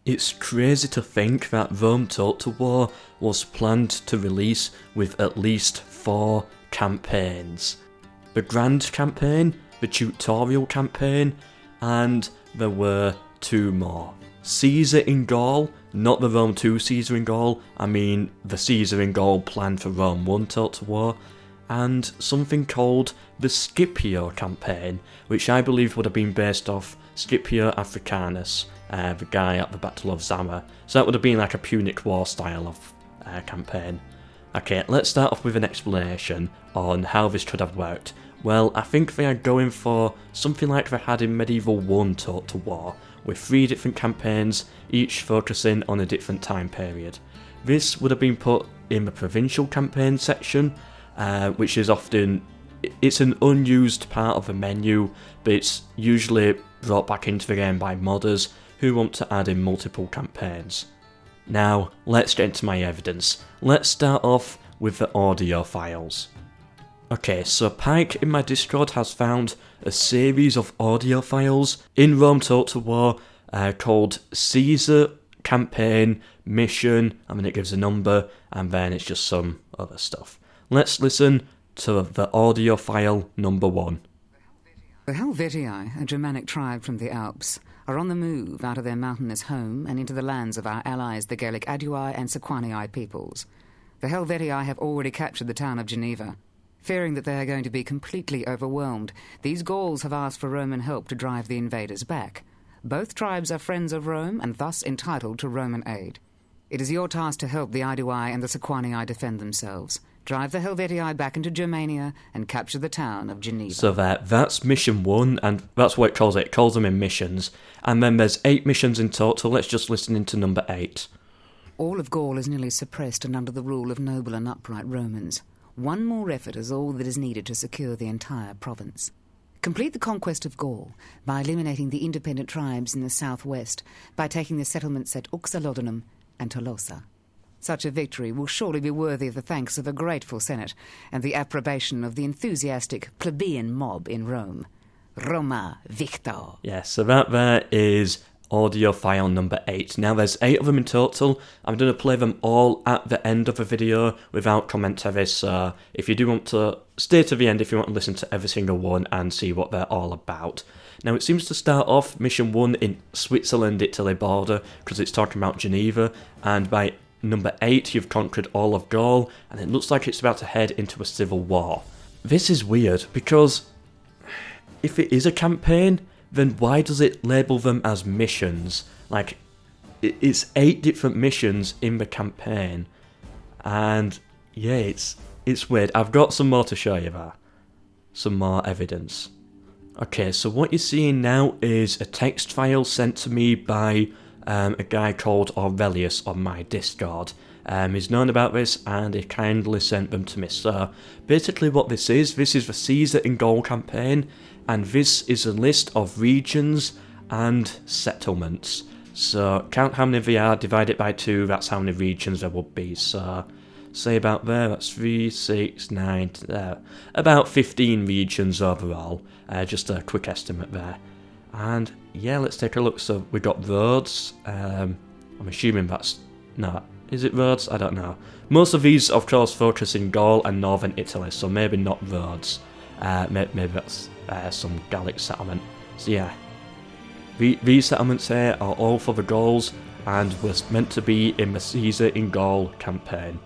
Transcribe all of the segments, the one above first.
It's crazy to think that Rome Total War was planned to release with at least 4 campaigns. The Grand Campaign, the Tutorial Campaign, and there were 2 more. Caesar in Gaul, not the Rome 2 Caesar in Gaul, I mean the Caesar in Gaul planned for Rome 1 Total War, and something called the Scipio Campaign, which I believe would have been based off Scipio Africanus, the guy at the Battle of Zama. So that would have been like a Punic Wars style of campaign. Okay, let's start off with an explanation on how this could have worked. Well, I think they are going for something like they had in Medieval 1 Total War, with 3 different campaigns, each focusing on a different time period. This would have been put in the Provincial Campaign section, which is often, it's an unused part of the menu, but it's usually brought back into the game by modders who want to add in multiple campaigns. Now, let's get into my evidence. Let's start off with the audio files. Okay, so Pike in my Discord has found a series of audio files in Rome Total War called Caesar Campaign Mission, and then it gives a number, and then it's just some other stuff. Let's listen to the audio file number 1. The Helvetii, a Germanic tribe from the Alps, are on the move out of their mountainous home and into the lands of our allies, the Gaelic Aedui and Sequanii peoples. The Helvetii have already captured the town of Geneva. Fearing that they are going to be completely overwhelmed, these Gauls have asked for Roman help to drive the invaders back. Both tribes are friends of Rome and thus entitled to Roman aid. It is your task to help the Aedui and the Sequanii defend themselves. Drive the Helvetii back into Germania and capture the town of Geneva. So that's mission 1, and that's what it calls it. It calls them in missions. And then there's 8 missions in total. Let's just listen into number 8. All of Gaul is nearly suppressed and under the rule of noble and upright Romans. One more effort is all that is needed to secure the entire province. Complete the conquest of Gaul by eliminating the independent tribes in the southwest, by taking the settlements at Uxalodonum and Tolosa. Such a victory will surely be worthy of the thanks of a grateful Senate and the approbation of the enthusiastic plebeian mob in Rome. Roma Victor. Yeah, so that there is audio file number 8. Now there's 8 of them in total. I'm going to play them all at the end of the video without commentary, so if you do want to stay to the end, if you want to listen to every single one and see what they're all about. Now it seems to start off mission 1 in Switzerland-Italy border, because it's talking about Geneva, and by number 8 you've conquered all of Gaul, and it looks like it's about to head into a civil war. This is weird, because if it is a campaign, then why does it label them as missions? Like, it's 8 different missions in the campaign, and yeah, it's weird. I've got some more to show you there. Some more evidence. Okay, so what you're seeing now is a text file sent to me by a guy called Aurelius on my Discord. He's known about this and he kindly sent them to me. So basically what this is the Caesar in Gaul campaign, and this is a list of regions and settlements. So count how many they are, divide it by 2, that's how many regions there would be. So say about there, that's 3, 6, 9, about 15 regions overall. Just a quick estimate there. And yeah, let's take a look. So we got roads. I'm assuming that's... No, is it roads? I don't know. Most of these, of course, focus in Gaul and northern Italy, so maybe not roads. Maybe that's some Gallic settlement. So yeah, these settlements here are all for the Gauls and was meant to be in the Caesar in Gaul campaign.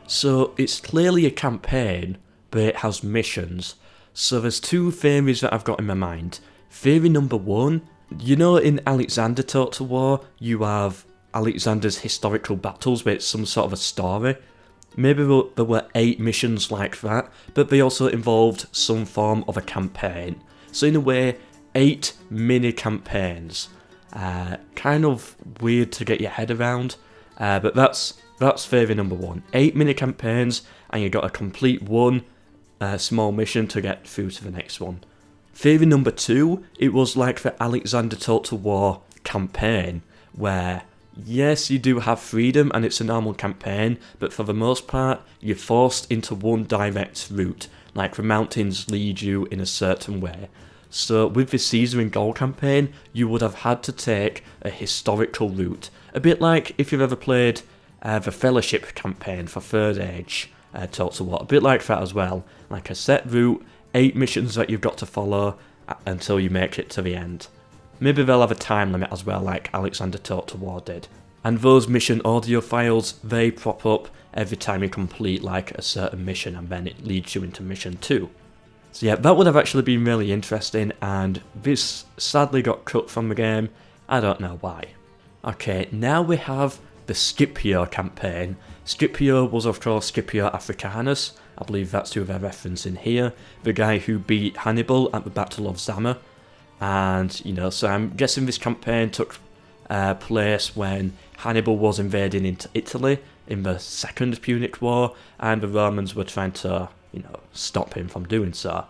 So it's clearly a campaign, but it has missions. So there's 2 theories that I've got in my mind. Theory number 1, you know in Alexander Total War, you have Alexander's historical battles where it's some sort of a story. Maybe there were 8 missions like that, but they also involved some form of a campaign. So in a way, 8 mini campaigns. Kind of weird to get your head around, but that's theory number 1. 8 mini campaigns, and you got a complete 1 small mission to get through to the next one. Theory number 2, it was like the Alexander Total War campaign, where yes, you do have freedom and it's a normal campaign, but for the most part, you're forced into one direct route, like the mountains lead you in a certain way. So with the Caesar and Gaul campaign, you would have had to take a historical route. A bit like if you've ever played the Fellowship campaign for Third Age Total War. A bit like that as well. Like a set route, 8 missions that you've got to follow until you make it to the end. Maybe they'll have a time limit as well, like Alexander Total War did. And those mission audio files, they pop up every time you complete like a certain mission, and then it leads you into mission 2. So yeah, that would have actually been really interesting, and this sadly got cut from the game. I don't know why. Okay, now we have the Scipio campaign. Scipio was of course Scipio Africanus, I believe that's who they're referencing here, the guy who beat Hannibal at the Battle of Zama. And, you know, so I'm guessing this campaign took place when Hannibal was invading into Italy in the Second Punic War, and the Romans were trying to, you know, stop him from doing so.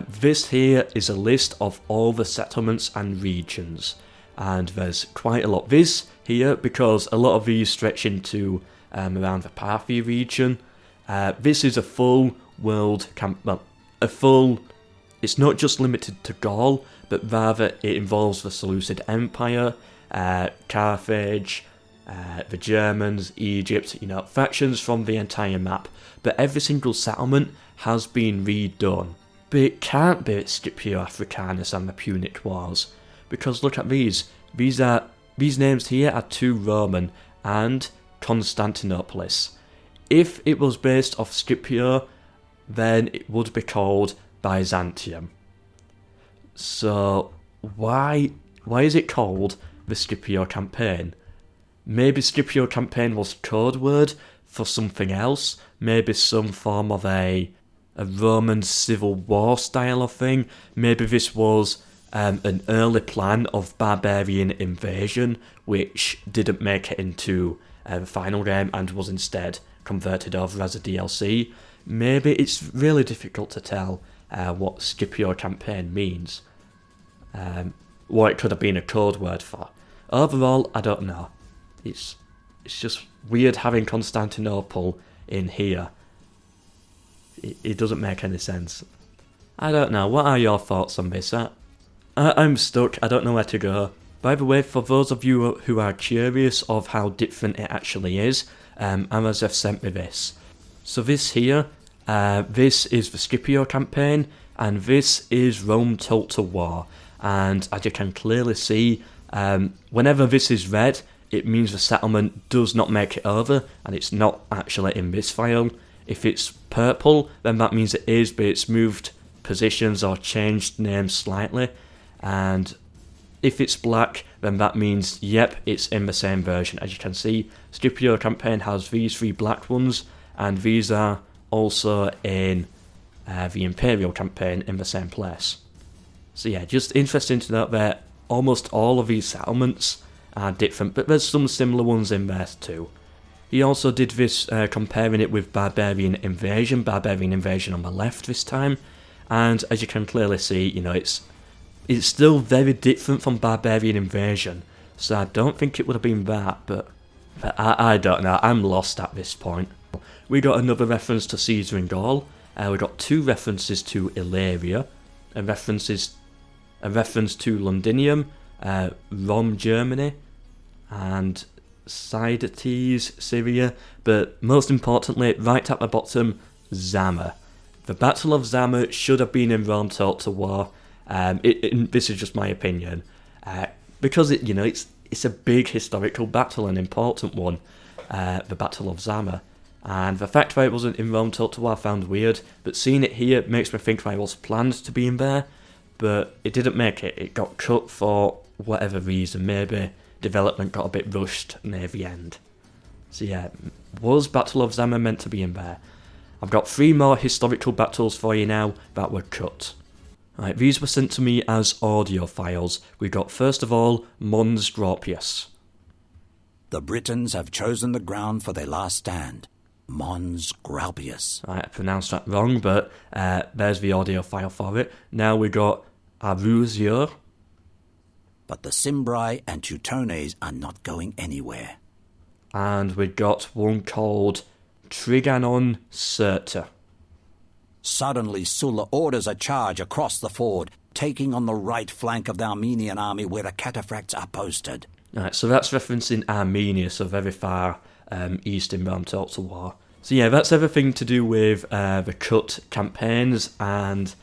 This here is a list of all the settlements and regions, and there's quite a lot. This here, because a lot of these stretch into around the Parthia region. This is a full world it's not just limited to Gaul, but rather it involves the Seleucid Empire, Carthage, the Germans, Egypt, you know, factions from the entire map. But every single settlement has been redone. But it can't be Scipio Africanus and the Punic Wars, because look at these. These names here are too Roman, and Constantinopolis. If it was based off Scipio, then it would be called Byzantium. So why is it called the Scipio Campaign? Maybe Scipio Campaign was code word for something else, maybe some form of a Roman civil war style of thing. Maybe this was an early plan of Barbarian Invasion, which didn't make it into the final game and was instead converted over as a DLC. Maybe it's really difficult to tell what Scipio Campaign means. What it could have been a code word for. Overall, I don't know. It's just weird having Constantinople in here. It doesn't make any sense. I don't know. What are your thoughts on this? I'm stuck. I don't know where to go. By the way, for those of you who are curious of how different it actually is, Amaz have sent me this. So this here, this is the Scipio Campaign, and this is Rome Total War. And as you can clearly see, whenever this is red, it means the settlement does not make it over, and it's not actually in this file. If it's purple, then that means it is, but it's moved positions or changed names slightly. And if it's black, then that means, yep, it's in the same version. As you can see, Scipio Campaign has these 3 black ones, and these are also in the Imperial Campaign in the same place. So yeah, just interesting to note that almost all of these settlements are different, but there's some similar ones in there too. He also did this comparing it with Barbarian Invasion on the left this time, and as you can clearly see, you know, it's still very different from Barbarian Invasion, so I don't think it would have been that, but I don't know, I'm lost at this point. We got another reference to Caesar and Gaul, we got 2 references to Illyria, a reference to Londinium, Rome, Germany, and Sidetes, Syria, but most importantly, right at the bottom, Zama. The Battle of Zama should have been in Rome Total War. This is just my opinion, because it's a big historical battle, an important one, the Battle of Zama. And the fact that it wasn't in Rome Total War I found weird, but seeing it here makes me think that it was planned to be in there, but it didn't make it. It got cut for whatever reason. Maybe development got a bit rushed near the end. So yeah, was Battle of Zama meant to be in there? I've got 3 more historical battles for you now that were cut. Right, these were sent to me as audio files. We got first of all Mons Gropius. The Britons have chosen the ground for their last stand. Mons Gropius. Right, I pronounced that wrong, but there's the audio file for it. Now we got Arusio. But the Cimbri and Teutones are not going anywhere. And we got one called Triganon Certa. Suddenly Sulla orders a charge across the ford, taking on the right flank of the Armenian army where the cataphracts are posted. Alright, so that's referencing Armenia, so very far east in Rome Total War. So yeah, that's everything to do with the cut campaigns and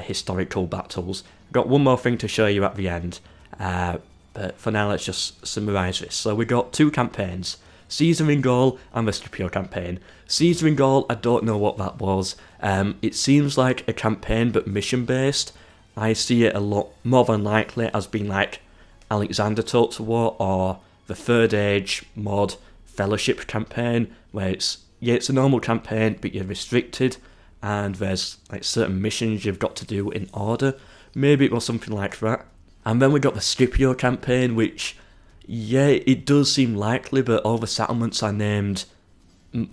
historical battles. I've got one more thing to show you at the end, but for now let's just summarise this. So we got two campaigns, Caesar in Gaul and the Scipio Campaign. Caesar in Gaul, I don't know what that was. It seems like a campaign but mission based. I see it a lot more than likely as being like Alexander Total War or the Third Age mod Fellowship Campaign, where it's a normal campaign but you're restricted and there's like certain missions you've got to do in order. Maybe it was something like that. And then we got the Scipio Campaign, which, yeah, it does seem likely, but all the settlements are named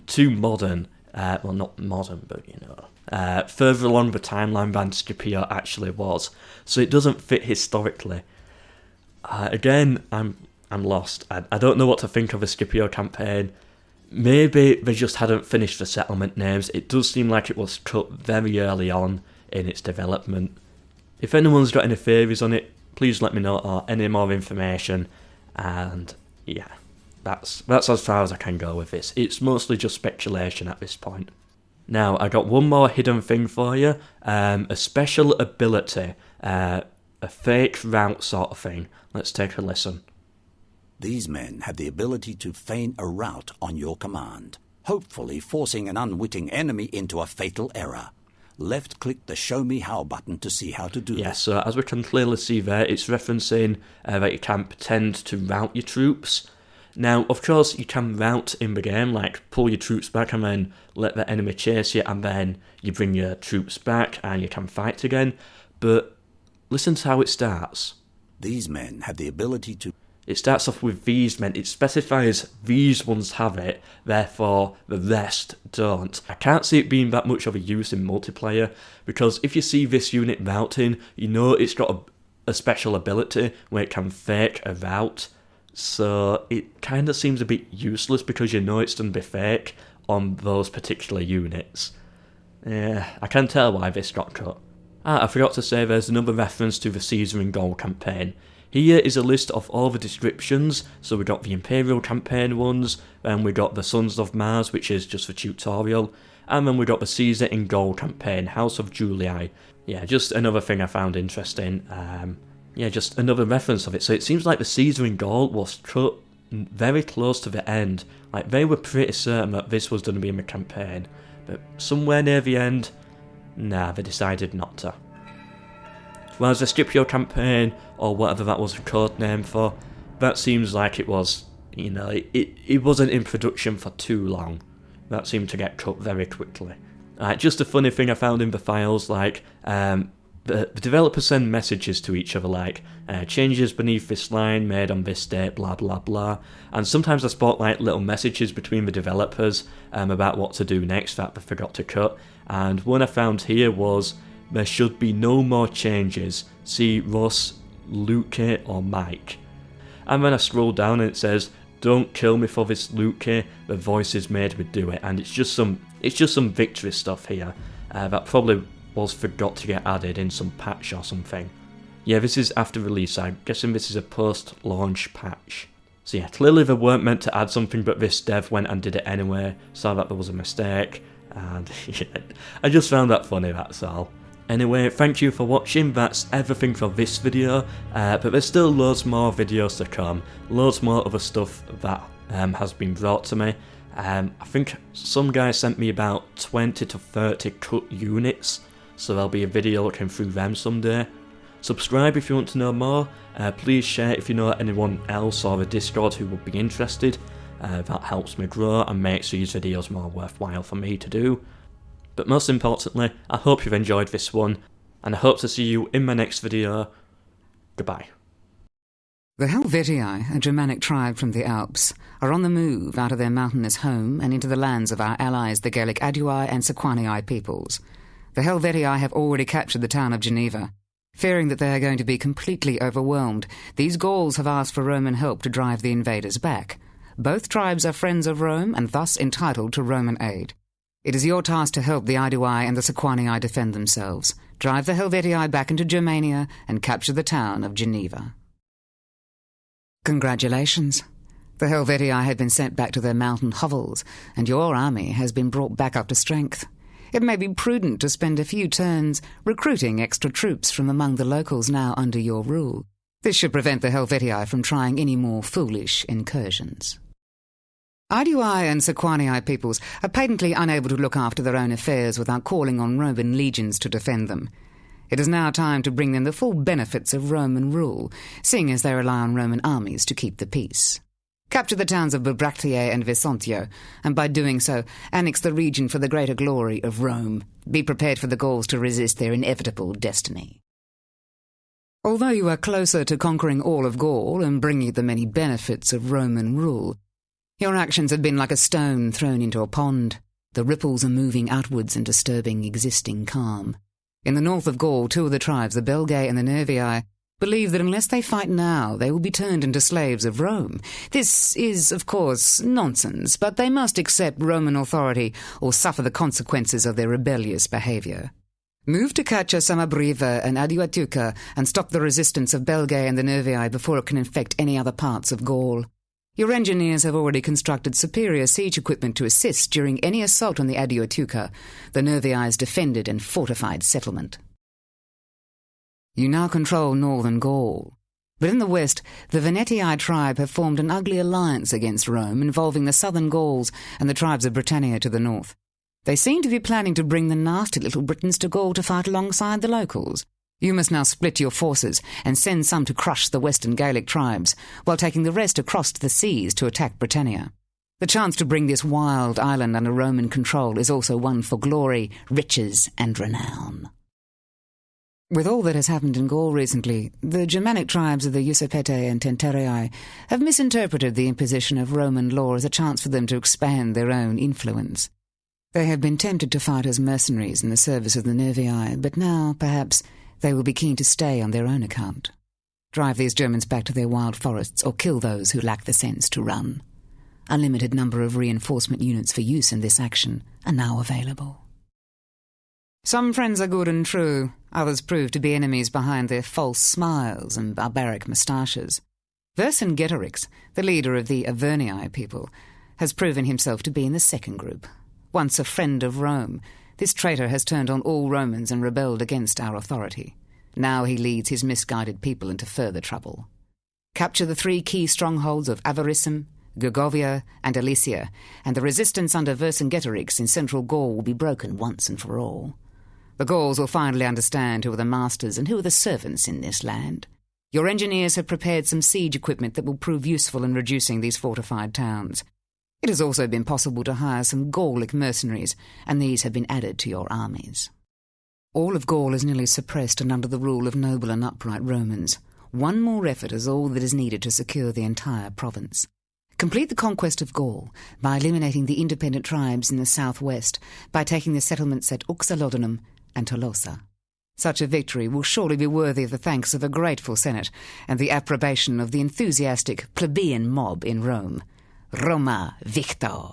too modern. Well, not modern, but further along the timeline than Scipio actually was. So it doesn't fit historically. Again, I'm lost. I don't know what to think of the Scipio Campaign. Maybe they just hadn't finished the settlement names. It does seem like it was cut very early on in its development. If anyone's got any theories on it, please let me know, or any more information. And yeah, that's as far as I can go with this. It's mostly just speculation at this point. Now, I got one more hidden thing for you. A special ability. A fake route sort of thing. Let's take a listen. These men have the ability to feign a rout on your command, hopefully forcing an unwitting enemy into a fatal error. Left-click the Show Me How button to see how to do Yeah, this. so as we can clearly see there, it's referencing that you can pretend to rout your troops. Now, of course, you can rout in the game, like pull your troops back and then let the enemy chase you, and then you bring your troops back and you can fight again. But listen to how it starts. These men have the ability to... It starts off with these men. It specifies these ones have it, therefore the rest don't. I can't see it being that much of a use in multiplayer, because if you see this unit routing, you know it's got a special ability where it can fake a rout. So it kind of seems a bit useless because you know it's done be fake on those particular units. Yeah, I can tell why this got cut. I forgot to say there's another reference to the Caesar in Gaul campaign. Here is a list of all the descriptions. So we got the Imperial campaign ones, then we got the Sons of Mars, which is just the tutorial, and then we got the Caesar in Gaul campaign, House of Julii. Yeah, just another thing I found interesting. Yeah, just another reference of it. So it seems like the Caesar in Gaul was cut very close to the end. Like, they were pretty certain that this was going to be in the campaign, but somewhere near the end, nah, they decided not to. Whereas the Scipio Campaign, or whatever that was a code name for, that seems like it was, it wasn't in production for too long. That seemed to get cut very quickly. Just a funny thing I found in the files, like, the developers send messages to each other, like, changes beneath this line made on this date, blah blah blah. And sometimes I spot like little messages between the developers about what to do next that they forgot to cut. And one I found here was, there should be no more changes. See Ross, Luke, or Mike. And then I scroll down and it says, don't kill me for this, Luke. The voices made me do it. And it's just some victory stuff here that probably was forgot to get added in some patch or something. Yeah, this is after release. I'm guessing this is a post-launch patch. So yeah, clearly they weren't meant to add something, but this dev went and did it anyway. Saw that there was a mistake. And yeah, I just found that funny, that's all. Anyway, thank you for watching. That's everything for this video, but there's still loads more videos to come, loads more other stuff that has been brought to me. I think some guy sent me about 20 to 30 cut units, so there'll be a video looking through them someday. Subscribe if you want to know more, please share if you know anyone else or a Discord who would be interested. That helps me grow and makes these videos more worthwhile for me to do. But most importantly, I hope you've enjoyed this one, and I hope to see you in my next video. Goodbye. The Helvetii, a Germanic tribe from the Alps, are on the move out of their mountainous home and into the lands of our allies, the Gaelic Adui and Sequanii peoples. The Helvetii have already captured the town of Geneva. Fearing that they are going to be completely overwhelmed, these Gauls have asked for Roman help to drive the invaders back. Both tribes are friends of Rome and thus entitled to Roman aid. It is your task to help the Adui and the Sequanii defend themselves. drive the Helvetii back into Germania and capture the town of Geneva. Congratulations. The Helvetii have been sent back to their mountain hovels, and your army has been brought back up to strength. It may be prudent to spend a few turns recruiting extra troops from among the locals now under your rule. This should prevent the Helvetii from trying any more foolish incursions. Adui and Sequanii peoples are patently unable to look after their own affairs without calling on Roman legions to defend them. It is now time to bring them the full benefits of Roman rule, seeing as they rely on Roman armies to keep the peace. Capture the towns of Bibractiae and Vesontio, and by doing so, annex the region for the greater glory of Rome. Be prepared for the Gauls to resist their inevitable destiny. Although you are closer to conquering all of Gaul and bringing the many benefits of Roman rule, your actions have been like a stone thrown into a pond. The ripples are moving outwards and disturbing existing calm. In the north of Gaul, two of the tribes, the Belgae and the Nervii, believe that unless they fight now, they will be turned into slaves of Rome. This is, of course, nonsense, but they must accept Roman authority or suffer the consequences of their rebellious behaviour. Move to capture Samabriva and Adiatuca and stop the resistance of Belgae and the Nervii before it can infect any other parts of Gaul. Your engineers have already constructed superior siege equipment to assist during any assault on the Adiatuca, the Nervii's defended and fortified settlement. You now control northern Gaul. But in the west, the Venetii tribe have formed an ugly alliance against Rome involving the southern Gauls and the tribes of Britannia to the north. They seem to be planning to bring the nasty little Britons to Gaul to fight alongside the locals. You must now split your forces and send some to crush the western Gaelic tribes, while taking the rest across to the seas to attack Britannia. The chance to bring this wild island under Roman control is also one for glory, riches, and renown. With all that has happened in Gaul recently, the Germanic tribes of the Usurpetae and Tenterii have misinterpreted the imposition of Roman law as a chance for them to expand their own influence. They have been tempted to fight as mercenaries in the service of the Nervii, but now, perhaps, they will be keen to stay on their own account. Drive these Germans back to their wild forests or kill those who lack the sense to run. A limited number of reinforcement units for use in this action are now available. Some friends are good and true, others prove to be enemies behind their false smiles and barbaric moustaches. Vercingetorix, the leader of the Avernii people, has proven himself to be in the second group. Once a friend of Rome, this traitor has turned on all Romans and rebelled against our authority. Now he leads his misguided people into further trouble. Capture the 3 key strongholds of Avarissum, Gergovia, and Alesia, and the resistance under Vercingetorix in central Gaul will be broken once and for all. The Gauls will finally understand who are the masters and who are the servants in this land. Your engineers have prepared some siege equipment that will prove useful in reducing these fortified towns. It has also been possible to hire some Gaulic mercenaries, and these have been added to your armies. All of Gaul is nearly suppressed and under the rule of noble and upright Romans. One more effort is all that is needed to secure the entire province. Complete the conquest of Gaul by eliminating the independent tribes in the southwest, by taking the settlements at Uxalodonum and Tolosa. Such a victory will surely be worthy of the thanks of a grateful Senate and the approbation of the enthusiastic plebeian mob in Rome. Roma Victor!